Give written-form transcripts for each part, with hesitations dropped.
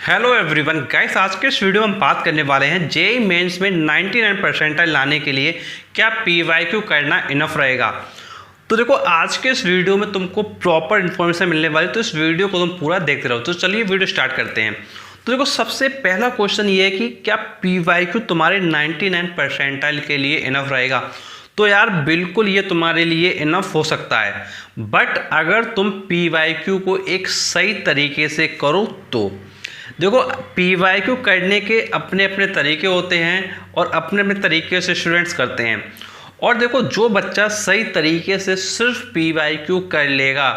Hello everyone guys, आज के इस वीडियो में हम बात करने वाले हैं जेईई मेंस में 99 परसेंटाइल लाने के लिए क्या पीवाईक्यू करना इनफ रहेगा। तो देखो, आज के इस वीडियो में तुमको प्रॉपर इन्फॉर्मेशन मिलने वाली, तो इस वीडियो को तुम पूरा देखते रहो। तो चलिए वीडियो स्टार्ट करते हैं। तो देखो, सबसे पहला क्वेश्चन ये है कि क्या पीवाईक्यू तुम्हारे 99 परसेंटाइल के लिए इनफ रहेगा। तो यार बिल्कुल ये तुम्हारे लिए इनफ हो सकता है, बट अगर तुम पीवाईक्यू को एक सही तरीके से करो तो। देखो, पीवाईक्यू करने के अपने अपने तरीके होते हैं और अपने अपने तरीके से स्टूडेंट्स करते हैं। और देखो, जो बच्चा सही तरीके से सिर्फ पीवाईक्यू कर लेगा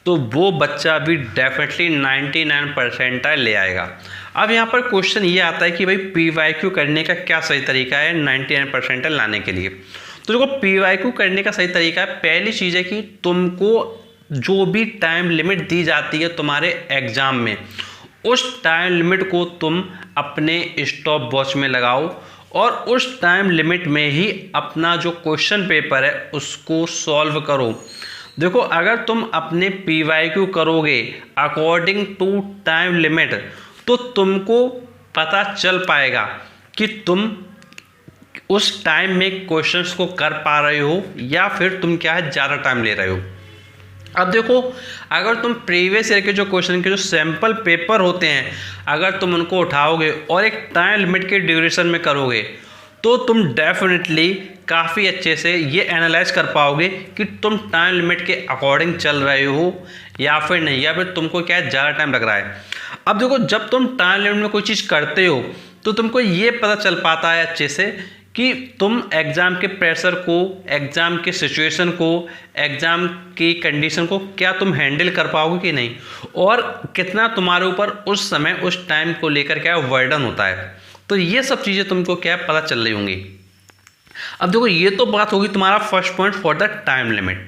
तो वो बच्चा भी डेफिनेटली 99 परसेंटाइल ले आएगा। अब यहाँ पर क्वेश्चन ये आता है कि भाई पीवाईक्यू करने का क्या सही तरीका है 99 परसेंटाइल लाने के लिए। तो देखो, पीवाईक्यू करने का सही तरीका है, पहली चीज़ है कि तुमको जो भी टाइम लिमिट दी जाती है तुम्हारे एग्ज़ाम में, उस टाइम लिमिट को तुम अपने स्टॉप वॉच में लगाओ और उस टाइम लिमिट में ही अपना जो क्वेश्चन पेपर है उसको सॉल्व करो। देखो, अगर तुम अपने पीवाईक्यू करोगे अकॉर्डिंग टू टाइम लिमिट तो तुमको पता चल पाएगा कि तुम उस टाइम में क्वेश्चंस को कर पा रहे हो या फिर तुम क्या है ज़्यादा टाइम ले रहे हो। अब देखो, अगर तुम प्रीवियस ईयर के जो क्वेश्चन के जो सैम्पल पेपर होते हैं अगर तुम उनको उठाओगे और एक टाइम लिमिट के ड्यूरेशन में करोगे तो तुम डेफिनेटली काफ़ी अच्छे से ये एनालाइज कर पाओगे कि तुम टाइम लिमिट के अकॉर्डिंग चल रहे हो या फिर नहीं, या फिर तुमको क्या है ज़्यादा टाइम लग रहा है। अब देखो, जब तुम टाइम लिमिट में कोई चीज़ करते हो तो तुमको ये पता चल पाता है अच्छे से कि तुम एग्ज़ाम के प्रेशर को, एग्ज़ाम के सिचुएशन को, एग्ज़ाम की कंडीशन को क्या तुम हैंडल कर पाओगे कि नहीं, और कितना तुम्हारे ऊपर उस समय उस टाइम को लेकर क्या वर्डन होता है। तो ये सब चीज़ें तुमको क्या पता चल रही होंगी। अब देखो, ये तो बात होगी तुम्हारा first point for the time limit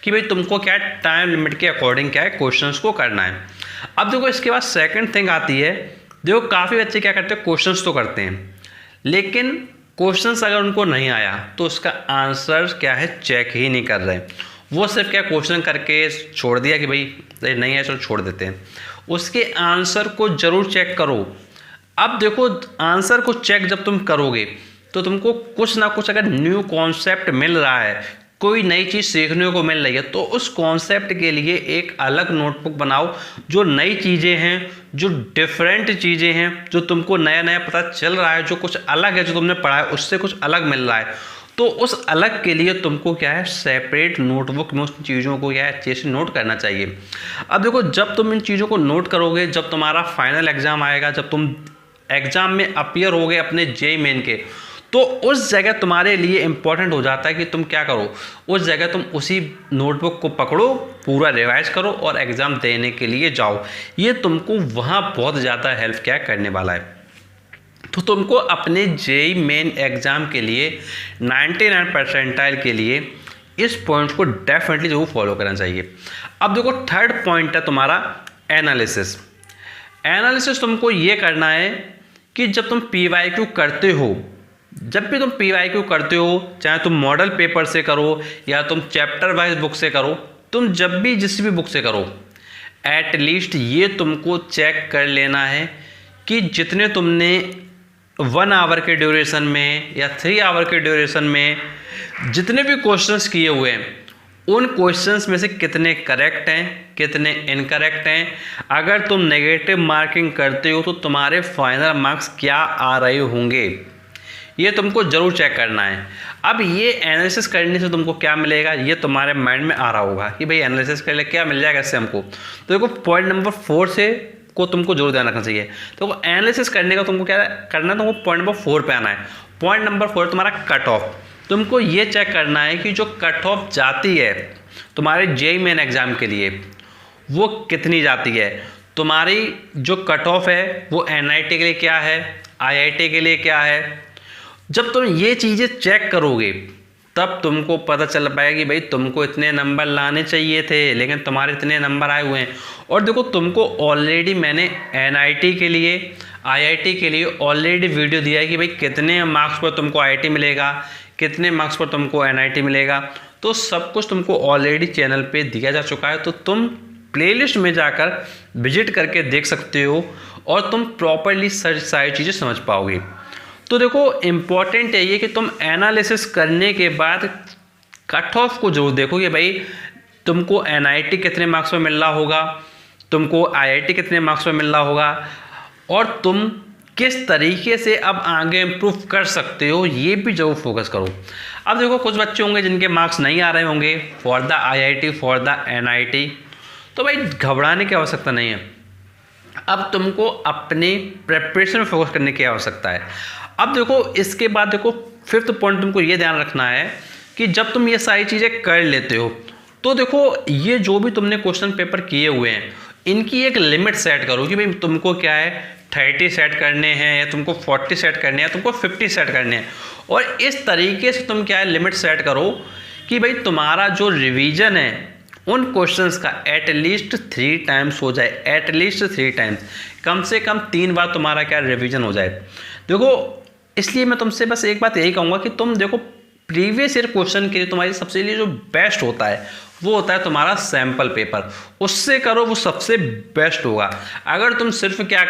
कि भाई तुमको क्या है टाइम लिमिट के अकॉर्डिंग क्या है क्वेश्चंस को करना है। अब देखो, इसके बाद सेकेंड थिंग आती है। देखो, काफ़ी बच्चे क्या करते हैं, क्वेश्चंस तो करते हैं, लेकिन क्वेश्चंस अगर उनको नहीं आया तो उसका आंसर क्या है चेक ही नहीं कर रहे। वो सिर्फ क्या क्वेश्चन करके छोड़ दिया कि भाई नहीं है चलो छोड़ देते हैं। उसके आंसर को जरूर चेक करो। अब देखो, आंसर को चेक जब तुम करोगे तो तुमको कुछ ना कुछ अगर न्यू कॉन्सेप्ट मिल रहा है, कोई नई चीज़ सीखने को मिल रही है, तो उस कॉन्सेप्ट के लिए एक अलग नोटबुक बनाओ। जो नई चीज़ें हैं, जो डिफरेंट चीज़ें हैं, जो तुमको नया नया पता चल रहा है, जो कुछ अलग है, जो तुमने पढ़ा है उससे कुछ अलग मिल रहा है, तो उस अलग के लिए तुमको क्या है सेपरेट नोटबुक में उस चीज़ों को क्या है अच्छे से नोट करना चाहिए। अब देखो, जब तुम इन चीज़ों को नोट करोगे, जब तुम्हारा फाइनल एग्ज़ाम आएगा, जब तुम एग्ज़ाम में अपीयर होगे अपने जेईई मेन के, तो उस जगह तुम्हारे लिए इम्पॉर्टेंट हो जाता है कि तुम क्या करो, उस जगह तुम उसी नोटबुक को पकड़ो, पूरा रिवाइज करो और एग्ज़ाम देने के लिए जाओ। ये तुमको वहाँ बहुत ज़्यादा हेल्प क्या करने वाला है। तो तुमको अपने जेईई मेन एग्ज़ाम के लिए 99 परसेंटाइल के लिए इस पॉइंट को डेफिनेटली जरूर फॉलो करना चाहिए। अब देखो, थर्ड पॉइंट है तुम्हारा एनालिसिस। एनालिसिस तुमको ये करना है कि जब तुम पीवाईक्यू करते हो, जब भी तुम पीवाईक्यू करते हो, चाहे तुम मॉडल पेपर से करो या तुम चैप्टर वाइज बुक से करो, तुम जब भी जिस भी बुक से करो, एटलीस्ट ये तुमको चेक कर लेना है कि जितने तुमने 1 आवर के ड्यूरेशन में या 3 आवर के ड्यूरेशन में जितने भी क्वेश्चंस किए हुए हैं, उन क्वेश्चंस में से कितने करेक्ट हैं, कितने इनकरेक्ट हैं। अगर तुम नेगेटिव मार्किंग करते हो तो तुम्हारे फाइनल मार्क्स क्या आ रहे होंगे, ये तुमको जरूर चेक करना है। अब ये एनालिसिस करने से तुमको क्या मिलेगा, ये तुम्हारे माइंड में आ रहा होगा कि भाई एनालिसिस कर ले क्या मिल जाएगा इससे हमको। तो देखो, पॉइंट नंबर 4 से को तुमको जरूर ध्यान रखना चाहिए। तो एनालिसिस करने का तुमको क्या करना है, तुमको पॉइंट नंबर 4 पे आना है। पॉइंट नंबर 4 तुम्हारा कट ऑफ। तुमको ये चेक करना है कि जो कट ऑफ जाती है तुम्हारे जेईई मेन एग्जाम के लिए वो कितनी जाती है। तुम्हारी जो कट ऑफ है वो एनआईटी के लिए क्या है, आईआईटी के लिए क्या है। जब तुम ये चीज़ें चेक करोगे तब तुमको पता चल पाएगा कि भाई तुमको इतने नंबर लाने चाहिए थे लेकिन तुम्हारे इतने नंबर आए हुए हैं। और देखो, तुमको ऑलरेडी मैंने एनआईटी के लिए, आईआईटी के लिए ऑलरेडी वीडियो दिया है कि भाई कितने मार्क्स पर तुमको आईआईटी मिलेगा, कितने मार्क्स पर तुमको एनआईटी मिलेगा। तो सब कुछ तुमको ऑलरेडी चैनल पे दिया जा चुका है। तो तुम प्लेलिस्ट में जाकर विजिट करके देख सकते हो और तुम प्रॉपरली सारी चीज़ें समझ पाओगे। तो देखो इम्पॉर्टेंट है ये कि तुम एनालिसिस करने के बाद कट ऑफ को जो देखो कि भाई तुमको NIT कितने मार्क्स में मिल रहा होगा, तुमको IIT कितने मार्क्स में मिल रहा होगा और तुम किस तरीके से अब आगे इम्प्रूव कर सकते हो, ये भी जरूर फोकस करो। अब देखो कुछ बच्चे होंगे जिनके मार्क्स नहीं आ रहे होंगे for the IIT for the NIT, तो भाई घबराने की आवश्यकता नहीं है। अब तुमको अपने प्रिपरेशन में फोकस करने की आवश्यकता है। अब देखो इसके बाद देखो 5th पॉइंट तुमको ये ध्यान रखना है कि जब तुम ये सारी चीज़ें कर लेते हो तो देखो ये जो भी तुमने क्वेश्चन पेपर किए हुए हैं इनकी एक लिमिट सेट करो कि भाई तुमको क्या है 30 सेट करने हैं या तुमको 40 सेट करने हैं, तुमको 50 सेट करने हैं। और इस तरीके से तुम क्या है लिमिट सेट करो कि भाई तुम्हारा जो रिवीजन है उन क्वेश्चंस का एटलीस्ट 3 टाइम्स हो जाए, एटलीस्ट 3 टाइम्स, कम से कम 3 बार तुम्हारा क्या रिवीजन हो जाए। देखो इसलिए मैं तुमसे बस एक बात यही कहूँगा कि तुम देखो प्रीवियस ईयर क्वेश्चन के लिए तुम्हारी सबसे लिए जो बेस्ट होता है वो होता है तुम्हारा सैम्पल पेपर, उससे करो, वो सबसे बेस्ट होगा। अगर तुम सिर्फ क्या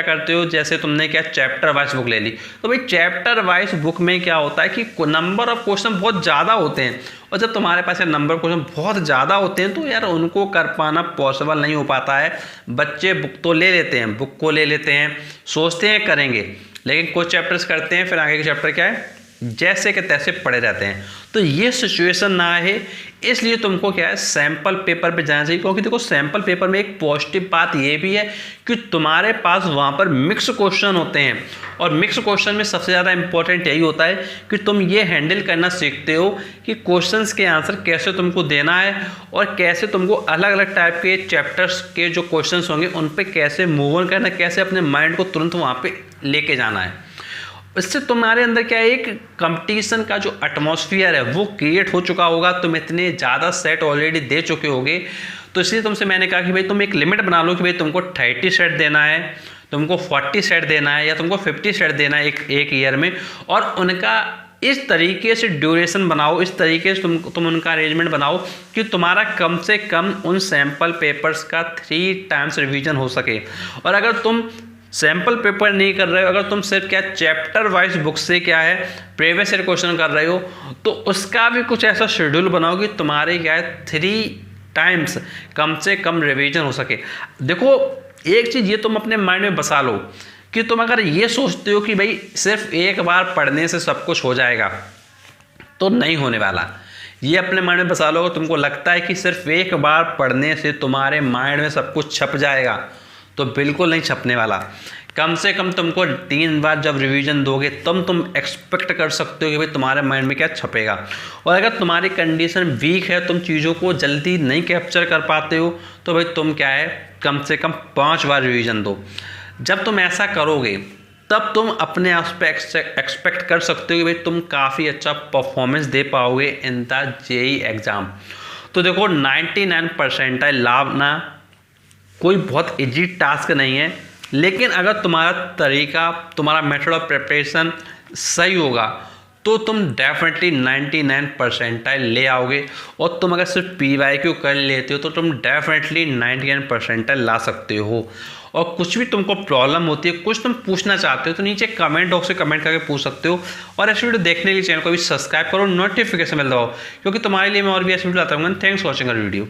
करते हो जैसे तुमने क्या चैप्टर वाइज बुक ले ली, तो भाई चैप्टर वाइज बुक में क्या होता है कि नंबर ऑफ क्वेश्चन बहुत ज़्यादा होते हैं और जब तुम्हारे पास नंबर क्वेश्चन बहुत ज़्यादा होते हैं तो यार उनको कर पाना पॉसिबल नहीं हो पाता है। बच्चे बुक को ले लेते हैं, सोचते हैं करेंगे, लेकिन कुछ चैप्टर्स करते हैं फिर आगे के चैप्टर क्या है जैसे कि तैसे पड़े रहते हैं। तो ये सिचुएशन ना है, इसलिए तुमको क्या है सैम्पल पेपर पे जाना चाहिए। क्योंकि देखो सैम्पल पेपर में एक पॉजिटिव बात ये भी है कि तुम्हारे पास वहाँ पर मिक्स क्वेश्चन होते हैं और मिक्स क्वेश्चन में सबसे ज़्यादा इंपॉर्टेंट यही होता है कि तुम ये हैंडल करना सीखते हो कि क्वेश्चंस के आंसर कैसे तुमको देना है और कैसे तुमको अलग अलग टाइप के चैप्टर्स के जो क्वेश्चंस होंगे उन पर कैसे मूव ऑन करना, कैसे अपने माइंड को तुरंत वहाँ पर लेके जाना है। इससे तुम्हारे अंदर क्या है एक कंपटीशन का जो एटमॉस्फेयर है वो क्रिएट हो चुका होगा, तुम इतने ज़्यादा सेट ऑलरेडी दे चुके होगे। तो इसलिए तुमसे मैंने कहा कि भाई तुम एक लिमिट बना लो कि भाई तुमको 30 सेट देना है, तुमको 40 सेट देना है या तुमको 50 सेट देना है एक ईयर में, और उनका इस तरीके से ड्यूरेशन बनाओ, इस तरीके से तुम उनका अरेंजमेंट बनाओ कि तुम्हारा कम से कम उन सैम्पल पेपर्स का 3 टाइम्स रिवीजन हो सके। और अगर तुम सैम्पल पेपर नहीं कर रहे हो, अगर तुम सिर्फ क्या चैप्टर वाइज बुक से क्या है प्रीवियस ईयर क्वेश्चन कर रहे हो, तो उसका भी कुछ ऐसा शेड्यूल बनाओ कि तुम्हारे क्या है 3 टाइम्स कम से कम रिवीजन हो सके। देखो एक चीज़ ये तुम अपने माइंड में बसा लो कि तुम अगर ये सोचते हो कि भाई सिर्फ एक बार पढ़ने से सब कुछ हो जाएगा, तो नहीं होने वाला। ये अपने माइंड में बसा लो। तुमको लगता है कि सिर्फ एक बार पढ़ने से तुम्हारे माइंड में सब कुछ छप जाएगा, तो बिल्कुल नहीं छपने वाला। कम से कम तुमको 3 बार जब रिवीजन दोगे तब तुम एक्सपेक्ट कर सकते हो कि भाई तुम्हारे माइंड में क्या छपेगा। और अगर तुम्हारी कंडीशन वीक है, तुम चीज़ों को जल्दी नहीं कैप्चर कर पाते हो, तो भाई तुम क्या है कम से कम 5 बार रिवीजन दो। जब तुम ऐसा करोगे तब तुम अपने आप पे एक्सपेक्ट कर सकते हो कि भाई तुम काफ़ी अच्छा परफॉर्मेंस दे पाओगे इन द JEE एग्ज़ाम। तो देखो 99 परसेंटाइल लाना कोई बहुत इजी टास्क नहीं है, लेकिन अगर तुम्हारा तरीका, तुम्हारा मेथड ऑफ प्रिपरेशन सही होगा तो तुम डेफिनेटली 99 परसेंटाइल ले आओगे। और तुम अगर सिर्फ PYQ कर लेते हो तो तुम डेफिनेटली 99 परसेंटाइल ला सकते हो। और कुछ भी तुमको प्रॉब्लम होती है, कुछ तुम पूछना चाहते हो, तो नीचे कमेंट बॉक्स में कमेंट करके पूछ सकते हो। और ऐसे वीडियो देखने के लिए चैनल को भी सब्सक्राइब करो, नोटिफिकेशन बेल दबाओ, क्योंकि तुम्हारे लिए मैं और भी ऐसे वीडियो लाता हूँ। Thanks for watching our video.